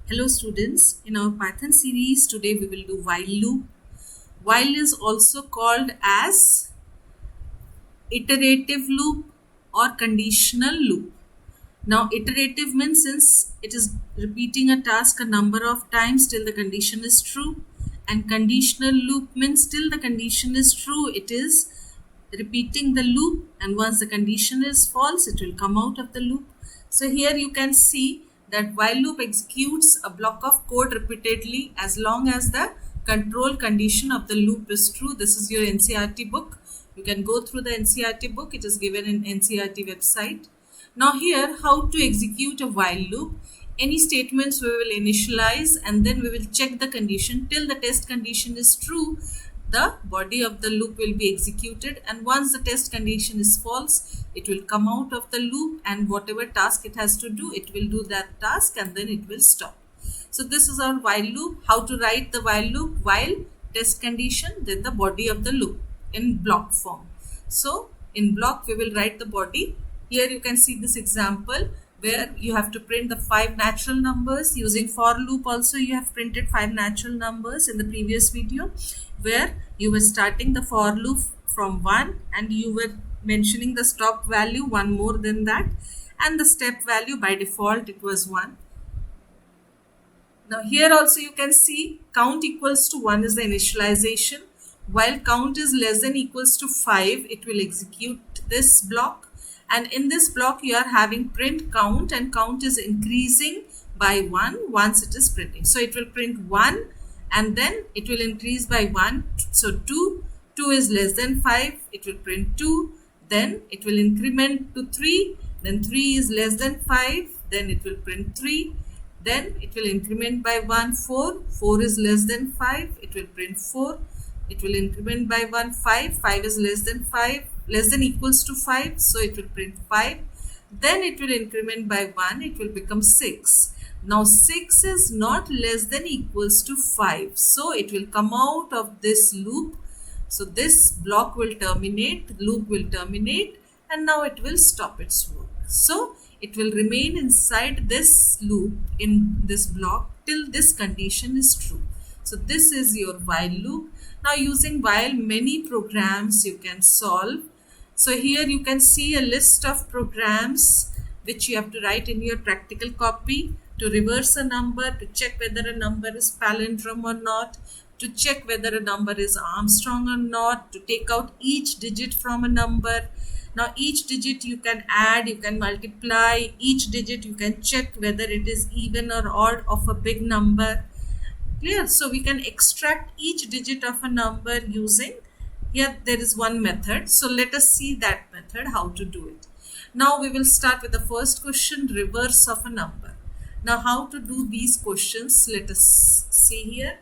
Hello students, in our Python series today we will do while loop. While is also called as iterative loop or conditional loop. Now iterative means since it is repeating a task a number of times till the condition is true, and conditional loop means till the condition is true it is repeating the loop, and once the condition is false it will come out of the loop. So here you can see that while loop executes a block of code repeatedly as long as the control condition of the loop is true. This is your NCERT book. You can go through the NCERT book. It is given in NCERT website. Now here how to execute a while loop. Any statements we will initialize and then we will check the condition till the test condition is true. The body of the loop will be executed, and once the test condition is false it will come out of the loop, and whatever task it has to do it will do that task and then it will stop. So this is our while loop. How to write the while loop? While test condition, then the body of the loop in block form. So in block we will write the body. Here you can see this example where you have to print the 5 natural numbers. Using for loop also you have printed 5 natural numbers in the previous video, where you were starting the for loop from 1 and you were mentioning the stop value 1 more than that, and the step value by default it was 1. Now here also you can see count equals to 1 is the initialization. While count is less than equals to 5 it will execute this block, and in this block you are having print count, and count is increasing by 1 once it is printing. So it will print 1 and then it will increase by 1. So 2 is less than 5, it will print 2, then it will increment to 3, then 3 is less than 5, then it will print 3, then it will increment by 1, 4 is less than 5, it will print 4, it will increment by 1, 5 is less than 5, less than equals to 5, so it will print 5, then it will increment by 1, it will become 6. Now 6 is not less than equals to 5, so it will come out of this loop. So this block will terminate, the loop will terminate, and now it will stop its work. So it will remain inside this loop in this block till this condition is true. So this is your while loop. Now using while many programs you can solve. So here you can see a list of programs which you have to write in your practical copy: to reverse a number, to check whether a number is palindrome or not, to check whether a number is Armstrong or not, to take out each digit from a number. Now each digit you can add, you can multiply, each digit you can check whether it is even or odd of a big number. Clear? So we can extract each digit of a number using, here there is one method. So let us see that method, how to do it. Now we will start with the first question, reverse of a number. Now how to do these questions, let us see here.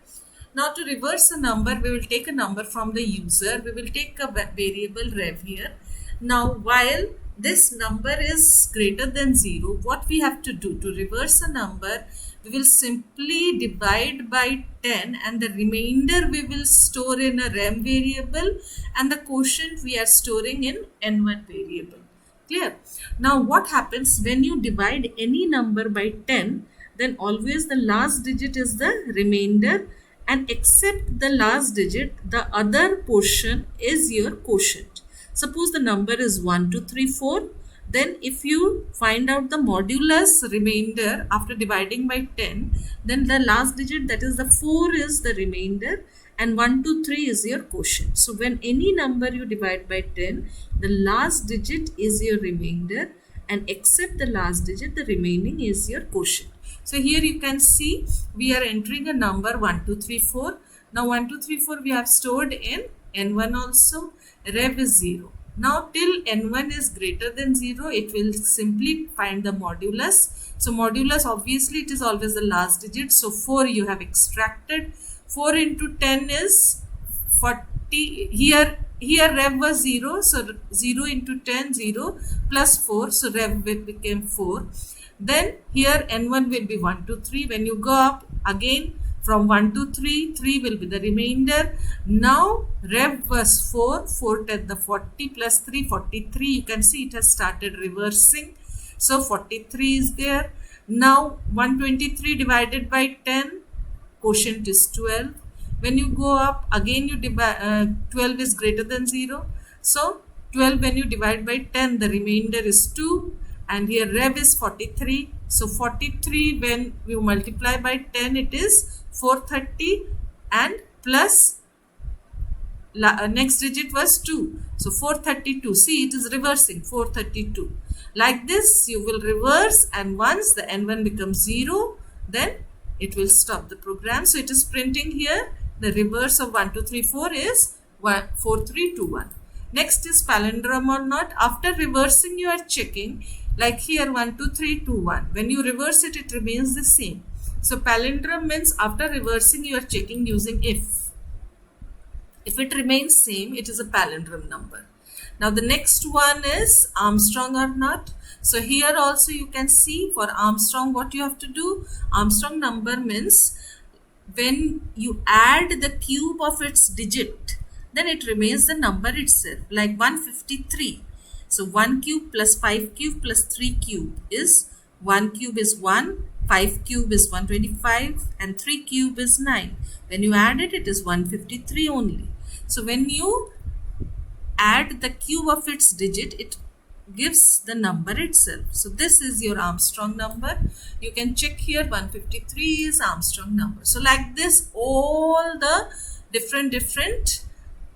Now to reverse a number, we will take a number from the user. We will take a variable rev here. Now while this number is greater than 0, what we have to do to reverse a number, we will simply divide by 10 and the remainder we will store in a rem variable, and the quotient we are storing in n1 variable. Clear? Now what happens when you divide any number by 10, then always the last digit is the remainder, and except the last digit the other portion is your quotient. Suppose the number is 1, 2, 3, 4, then if you find out the modulus remainder after dividing by 10, then the last digit, that is the 4, is the remainder, and 1, 2, 3 is your quotient. So when any number you divide by 10, the last digit is your remainder, and except the last digit the remaining is your quotient. So here you can see we are entering a number 1, 2, 3, 4. Now 1, 2, 3, 4 we have stored in n1 also. Rev is 0. Now till n1 is greater than 0, it will simply find the modulus. So modulus, obviously it is always the last digit. So 4 you have extracted. 4 into 10 is 40. Here rev was 0. So 0 into 10, 0 plus 4. So rev became 4. Then here n1 will be 1, 2, 3. When you go up again from 1 to 3, 3 will be the remainder. Now rev was 4, 4 10 the 40 plus 3, 43. You can see it has started reversing. So 43 is there. Now 123 divided by 10, quotient is 12. When you go up again, you divide 12 is greater than 0. So 12 when you divide by 10, the remainder is 2, and here rev is 43. So 43 when you multiply by 10, it is 430, and plus next digit was 2, so 432. See, it is reversing, 432. Like this you will reverse, and once the n1 becomes 0, then it will stop the program. So it is printing here the reverse of 1 2 3 4 is 4 3 2 1. Next is palindrome or not. After reversing, you are checking, like here 1 2 3 2 1. When you reverse it, it remains the same. So palindrome means after reversing, you are checking using if. If it remains same, it is a palindrome number. Now the next one is Armstrong or not. So here also you can see for Armstrong what you have to do. Armstrong number means when you add the cube of its digit, then it remains the number itself, like 153. So 1 cube plus 5 cube plus 3 cube is 1 cube is 1, 5 cube is 125, and 3 cube is 9. When you add it, it is 153 only. So when you add the cube of its digit, it gives the number itself. So this is your Armstrong number. You can check here, 153 is Armstrong number. So like this, all the different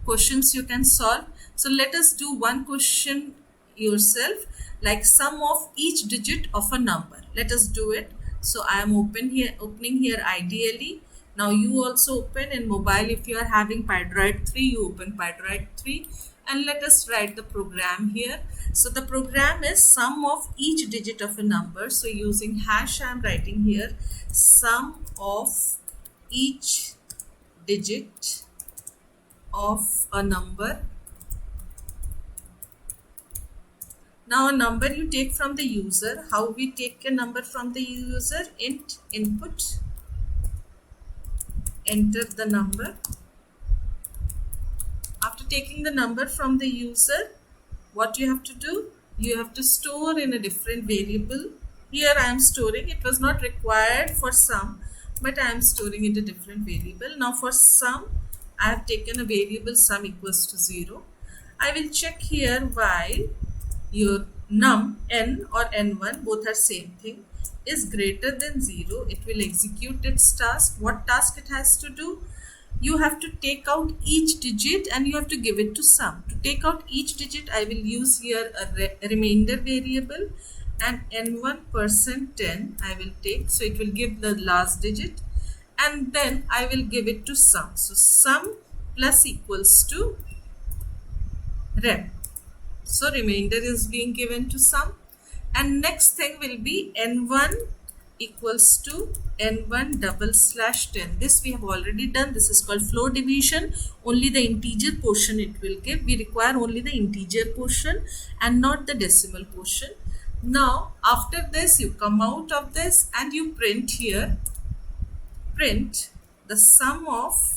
questions you can solve. So let us do one question yourself, like sum of each digit of a number. Let us do it. So I am opening here ideally. Now you also open in mobile. If you are having Pydroid 3, you open Pydroid 3, and let us write the program here. So the program is sum of each digit of a number. So using hash, I am writing here sum of each digit of a number. Now a number you take from the user. How we take a number from the user? Int input, enter the number. After taking the number from the user, what you have to do? You have to store in a different variable. Here I am storing. It was not required for sum, but I am storing in a different variable. Now for sum, I have taken a variable sum equals to 0. I will check here while your num n or n1, both are same thing, is greater than 0, it will execute its task. What task it has to do? You have to take out each digit and you have to give it to sum. To take out each digit, I will use here a remainder variable, and n1 %10 I will take, so it will give the last digit, and then I will give it to sum. So sum plus equals to rem. So remainder is being given to sum, and next thing will be n1 equals to n1 /10. This we have already done. This is called floor division. Only the integer portion it will give. We require only the integer portion and not the decimal portion. Now after this, you come out of this and you print here, print the sum of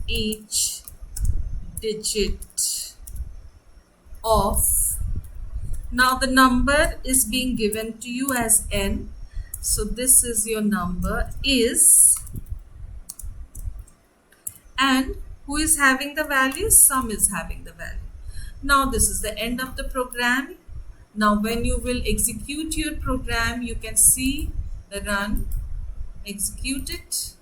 each digit of, now the number is being given to you as n, so this is your number is, and who is having the value? Sum is having the value. Now this is the end of the program. Now when you will execute your program, you can see the run, execute it.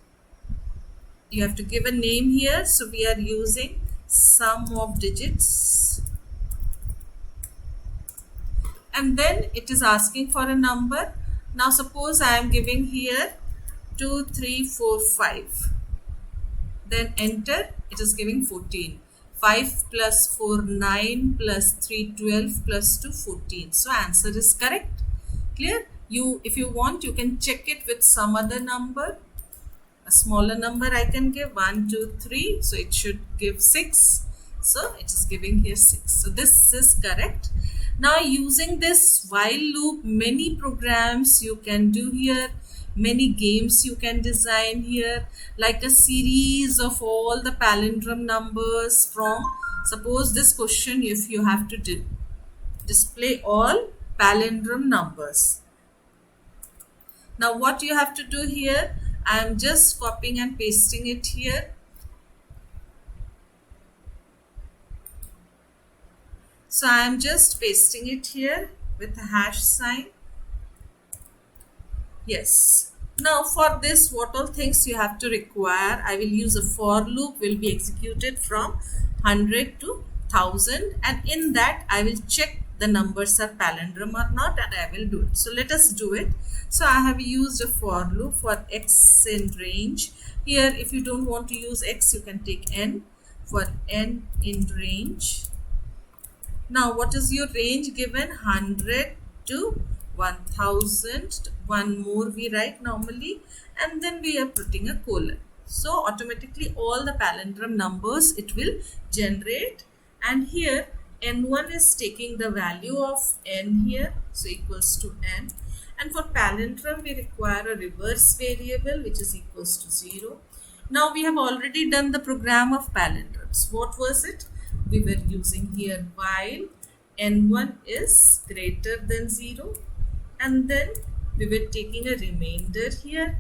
You have to give a name here, so we are using sum of digits, and then it is asking for a number. Now suppose I am giving here 2 3 4 5, then enter. It is giving 14. 5 plus 4 9 plus 3 12 plus 2 14. So answer is correct. Clear? If you want, you can check it with some other number. A smaller number I can give 1 2 3, so it should give 6. So it is giving here 6. So this is correct. Now using this while loop, many programs you can do here, many games you can design here, like a series of all the palindrome numbers from Suppose this question, if you have to display all palindrome numbers. Now what you have to do here, I am just copying and pasting it here. So I am just pasting it here with a hash sign. Yes. Now for this, what all things you have to require, I will use a for loop, will be executed from 100 to 1000, and in that I will check the numbers are palindrome or not, and I will do it. So let us do it. So I have used a for loop for x in range. Here if you don't want to use x, you can take n. For n in range. Now what is your range given? 100 to 1000. One more we write normally, and then we are putting a colon. So automatically all the palindrome numbers it will generate, and here n1 is taking the value of n here, so equals to n. And for palindrome we require a reverse variable which is equals to 0. Now we have already done the program of palindromes. What was it? We were using here while n1 is greater than 0, and then we were taking a remainder here.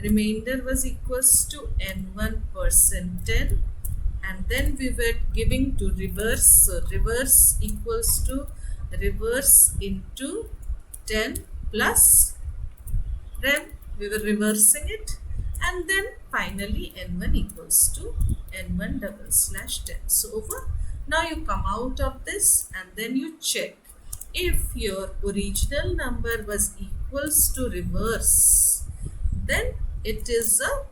Remainder was equals to n1 percent 10, and then we were giving to reverse. So reverse equals to reverse into 10 plus rem. We were reversing it, and then finally n1 equals to n1 double slash 10. So over. Now you come out of this and then you check if your original number was equals to reverse, then it is a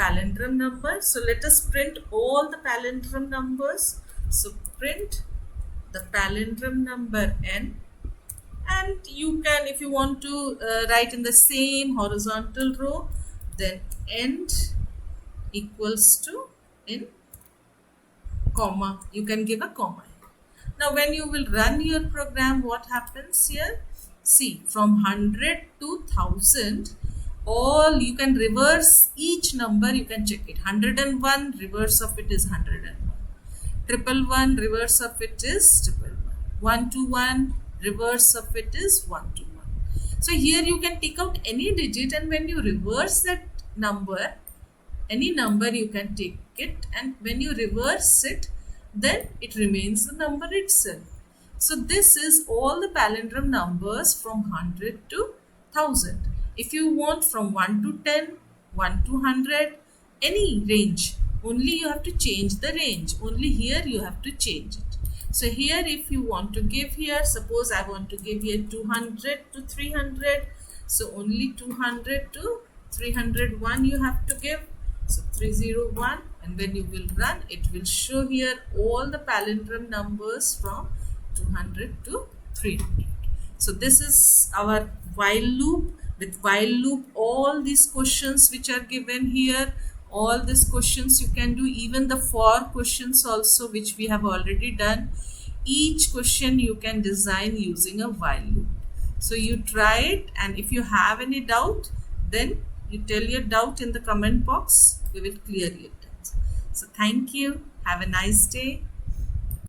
palindrome number. So let us print all the palindrome numbers. So print the palindrome number n, and you can, if you want to write in the same horizontal row, then end equals to in comma, you can give a comma. Now when you will run your program, what happens here? See, from 100 to 1000, all you can reverse each number, you can check it. 101, reverse of it is 101. 111, reverse of it is 111. 121, reverse of it is 121. So here you can take out any digit, and when you reverse that number, any number you can take it, and when you reverse it, then it remains the number itself. So this is all the palindrome numbers from 100 to 1000. If you want from 1 to 10, 1 to 100, any range, only you have to change the range. Only here you have to change it. So here if you want to give here, suppose I want to give here 200 to 300. So only 200 to 301 you have to give. So 301, and when you will run, it will show here all the palindrome numbers from 200 to 300. So this is our while loop. With while loop, all these questions which are given here, all these questions you can do, even the for questions also which we have already done. Each question you can design using a while loop. So you try it, and if you have any doubt, then you tell your doubt in the comment box. We will clear your doubts. So thank you. Have a nice day.